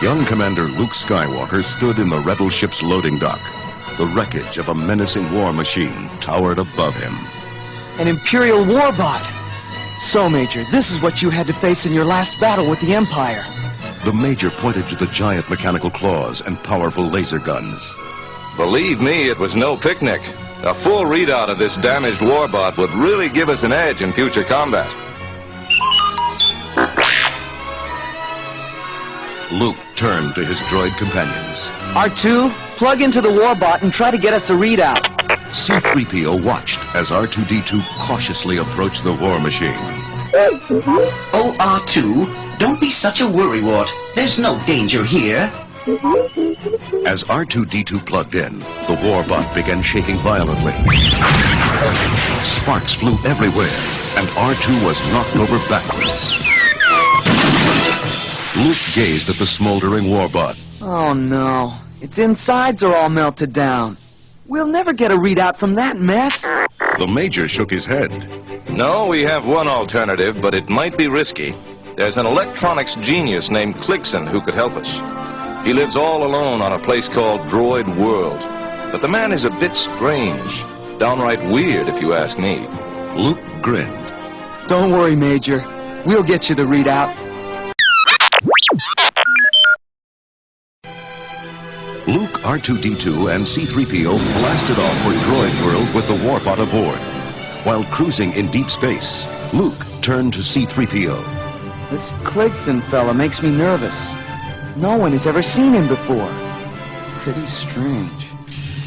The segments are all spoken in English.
Young Commander Luke Skywalker stood in the rebel ship's loading dock. The wreckage of a menacing war machine towered above him. An Imperial warbot! So, Major, this is what you had to face in your last battle with the Empire. The Major pointed to the giant mechanical claws and powerful laser guns. Believe me, it was no picnic. A full readout of this damaged warbot would really give us an edge in future combat. Luke turned to his droid companions. R2, plug into the warbot and try to get us a readout. C-3PO watched as R2-D2 cautiously approached the war machine. Oh, R2, don't be such a worrywart. There's no danger here. As R2-D2 plugged in, the warbot began shaking violently. Sparks flew everywhere, and R2 was knocked over backwards. Luke gazed at the smoldering warbot. Oh no, its insides are all melted down. We'll never get a readout from that mess. The Major shook his head. No, we have one alternative, but it might be risky. There's an electronics genius named Cligson who could help us. He lives all alone on a place called Droid World. But the man is a bit strange. Downright weird, if you ask me. Luke grinned. Don't worry, Major. We'll get you the readout. Luke, R2-D2, and C-3PO blasted off for Droid World with the warbot aboard. While cruising in deep space, Luke turned to C-3PO. This Cligson fella makes me nervous. No one has ever seen him before. Pretty strange.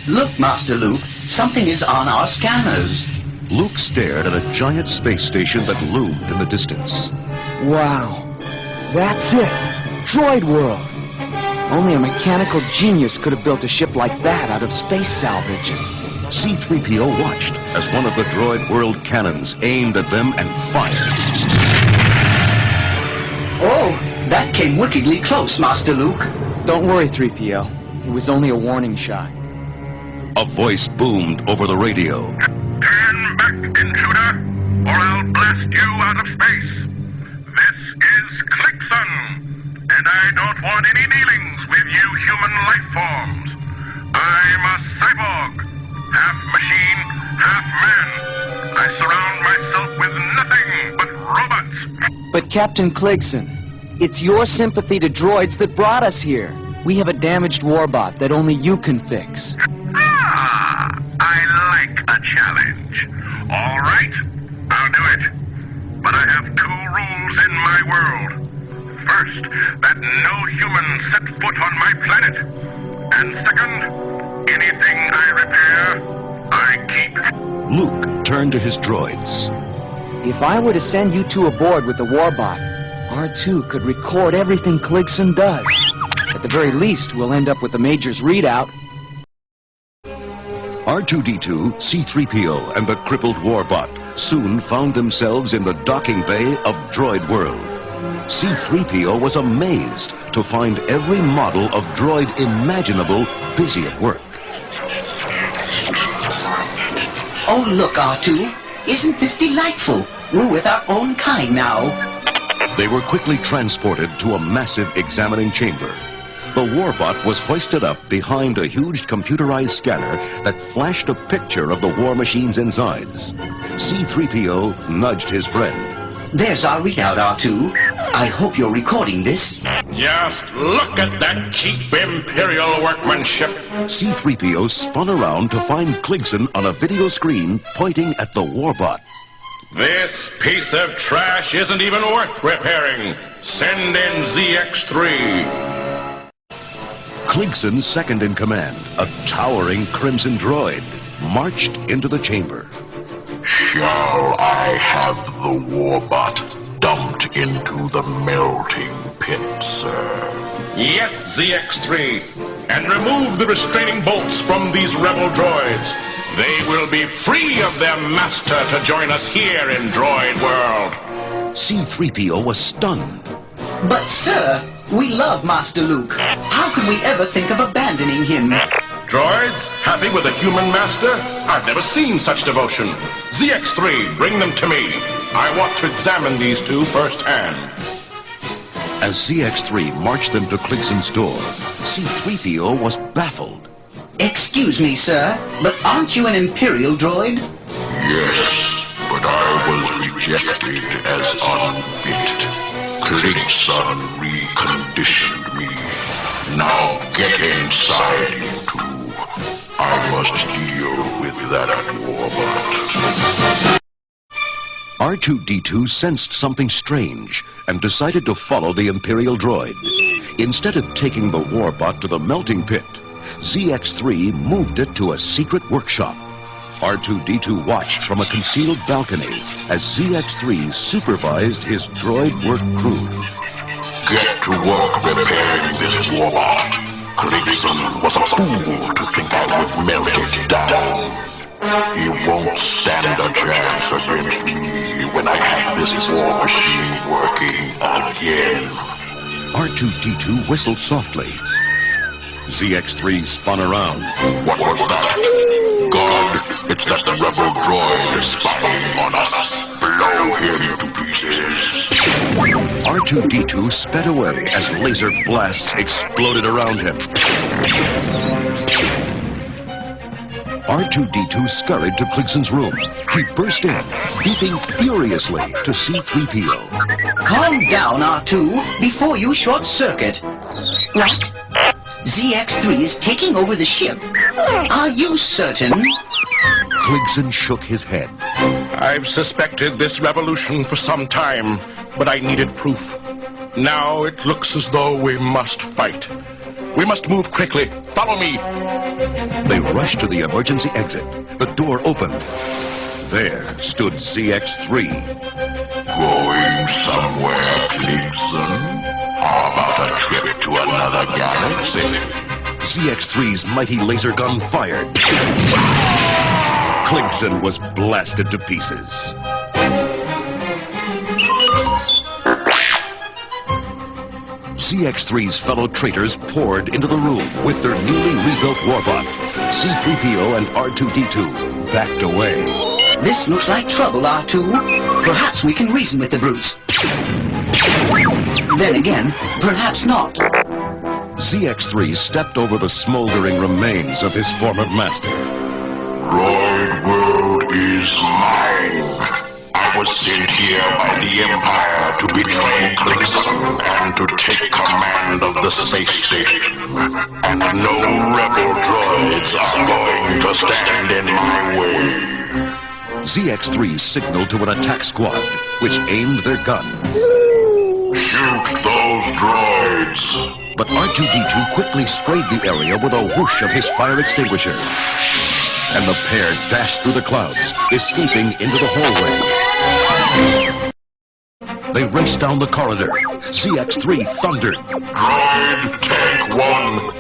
Look, Master Luke, something is on our scanners. Luke stared at a giant space station that loomed in the distance. Wow. That's it. Droid World. Only a mechanical genius could have built a ship like that out of space salvage. C-3PO watched as one of the Droid World cannons aimed at them and fired. Oh, that came wickedly close, Master Luke. Don't worry, 3PO. It was only a warning shot. A voice boomed over the radio. Turn back, intruder, or I'll blast you out of space. This is Cligson, and I don't want any dealings with you human life forms. I'm a cyborg, half machine, half man. I surround myself with nothing but robots. But Captain Cligson, it's your sympathy to droids that brought us here. We have a damaged warbot that only you can fix. Ah, I like a challenge. All right, I'll do it. But I have two rules in my world. First, that no human set foot on my planet. And second, anything I repair, I keep. Luke turned to his droids. If I were to send you two aboard with the warbot, R2 could record everything Cligson does. At the very least, we'll end up with the Major's readout. R2-D2, C-3PO, and the crippled warbot soon found themselves in the docking bay of Droid World. C-3PO was amazed to find every model of droid imaginable busy at work. Oh, look, R2. Isn't this delightful? We're with our own kind now. They were quickly transported to a massive examining chamber. The warbot was hoisted up behind a huge computerized scanner that flashed a picture of the war machine's insides. C-3PO nudged his friend. There's our readout, R2. I hope you're recording this. Just look at that cheap Imperial workmanship. C-3PO spun around to find Cligson on a video screen pointing at the warbot. This piece of trash isn't even worth repairing. Send in ZX3. Cligson, second in command, a towering crimson droid, marched into the chamber. Shall I have the warbot dumped into the melting pit, sir? Yes, ZX3. And remove the restraining bolts from these rebel droids. They will be free of their master to join us here in Droid World. C-3PO was stunned. But, sir, we love Master Luke. How could we ever think of abandoning him? Droids, happy with a human master? I've never seen such devotion. ZX3, bring them to me. I want to examine these two firsthand. As ZX-3 marched them to Kligson's door, C-3PO was baffled. Excuse me, sir, but aren't you an Imperial droid? Yes, but I was rejected as unfit. Kligson reconditioned me. Now get inside, you two. I must deal with that warbot. R2-D2 sensed something strange and decided to follow the Imperial droid. Instead of taking the warbot to the melting pit, ZX-3 moved it to a secret workshop. R2-D2 watched from a concealed balcony as ZX-3 supervised his droid work crew. Get to work repairing this warbot. Kligson was a fool to think I would melt it down. He won't stand a chance against me when I have this war machine working again. R2-D2 whistled softly. ZX-3 spun around. What was that? God, it's just a rebel droid spying on us. Blow him to pieces. R2-D2 sped away as laser blasts exploded around him. R2-D2 scurried to Kligson's room. He burst in, beeping furiously to C-3PO. Calm down, R2, before you short-circuit. What? ZX-3 is taking over the ship. Are you certain? Kligson shook his head. I've suspected this revolution for some time, but I needed proof. Now it looks as though we must fight. We must move quickly. Follow me. They rushed to the emergency exit. The door opened. There stood ZX-3. Going somewhere, Kligson? How about a trip to another galaxy? ZX-3's mighty laser gun fired. Kligson was blasted to pieces. ZX-3's fellow traitors poured into the room with their newly rebuilt warbot. C-3PO and R2-D2 backed away. This looks like trouble, R2. Perhaps we can reason with the brutes. Then again, perhaps not. ZX-3 stepped over the smoldering remains of his former master. Droid world is mine. I was sent here by the Empire to betray Kligson and to take command of the space station. And no rebel droids are going to stand in my way. ZX-3 signaled to an attack squad, which aimed their guns. Shoot those droids! But R2-D2 quickly sprayed the area with a whoosh of his fire extinguisher. And the pair dashed through the clouds, escaping into the hallway. They raced down the corridor. ZX-3 thundered. Droid Tank 1,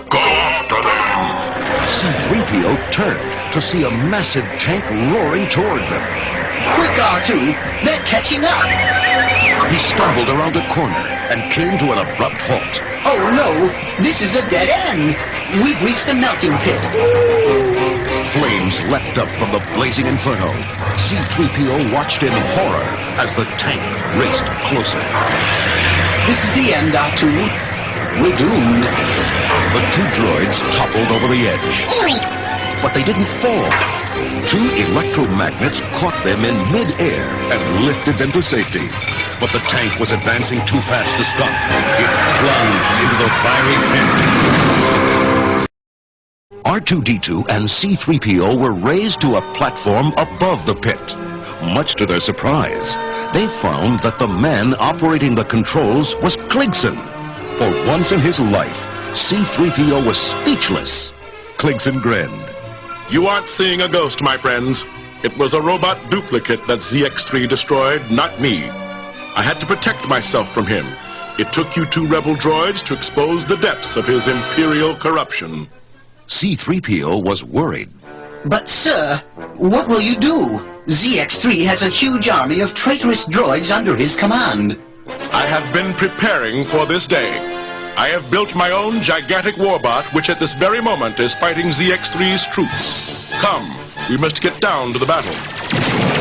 go after them! C-3PO turned to see a massive tank roaring toward them. Quick, R2! They're catching up! He stumbled around a corner and came to an abrupt halt. Oh no! This is a dead end! We've reached the melting pit. Flames leapt up from the blazing inferno. C-3PO watched in horror as the tank raced closer. This is the end, R2. We're doomed. The two droids toppled over the edge. But they didn't fall. Two electromagnets caught them in mid-air and lifted them to safety. But the tank was advancing too fast to stop. It plunged into the fiery pit. R2-D2 and C-3PO were raised to a platform above the pit. Much to their surprise, they found that the man operating the controls was Kligson. For once in his life, C-3PO was speechless. Kligson grinned. You aren't seeing a ghost, my friends. It was a robot duplicate that ZX-3 destroyed, not me. I had to protect myself from him. It took you two rebel droids to expose the depths of his imperial corruption. C-3PO was worried. But sir, what will you do? ZX-3 has a huge army of traitorous droids under his command. I have been preparing for this day. I have built my own gigantic warbot, which at this very moment is fighting ZX-3's troops. Come, we must get down to the battle.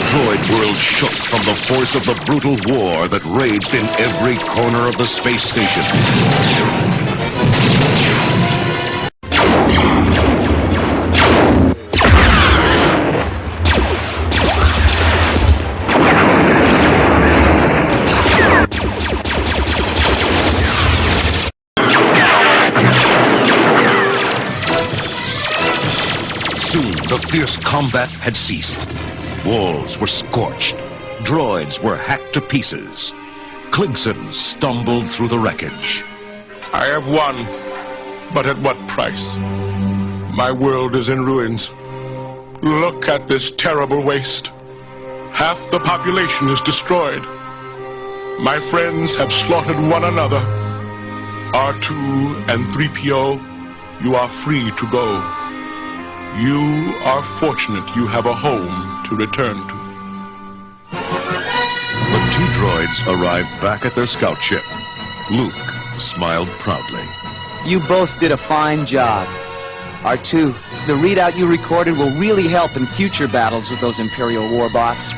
Droid World shook from the force of the brutal war that raged in every corner of the space station. Soon, the fierce combat had ceased. Walls were scorched. Droids were hacked to pieces. Kligson stumbled through the wreckage. I have won, but at what price? My world is in ruins. Look at this terrible waste. Half the population is destroyed. My friends have slaughtered one another. R2 and 3PO, you are free to go. You are fortunate you have a home to return to. The two droids arrived back at their scout ship. Luke smiled proudly. You both did a fine job. R2, the readout you recorded will really help in future battles with those Imperial warbots.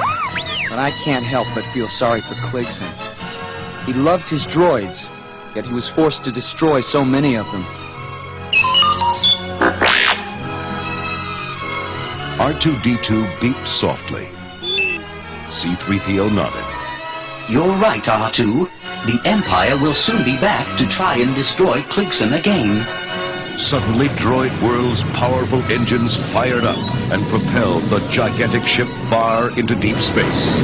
But I can't help but feel sorry for Kligson. He loved his droids, yet he was forced to destroy so many of them. R2-D2 beeped softly. C-3PO nodded. You're right, R2. The Empire will soon be back to try and destroy Kligson again. Suddenly, Droid World's powerful engines fired up and propelled the gigantic ship far into deep space.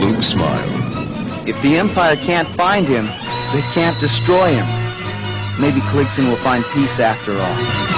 Luke smiled. If the Empire can't find him, they can't destroy him. Maybe Kligson will find peace after all.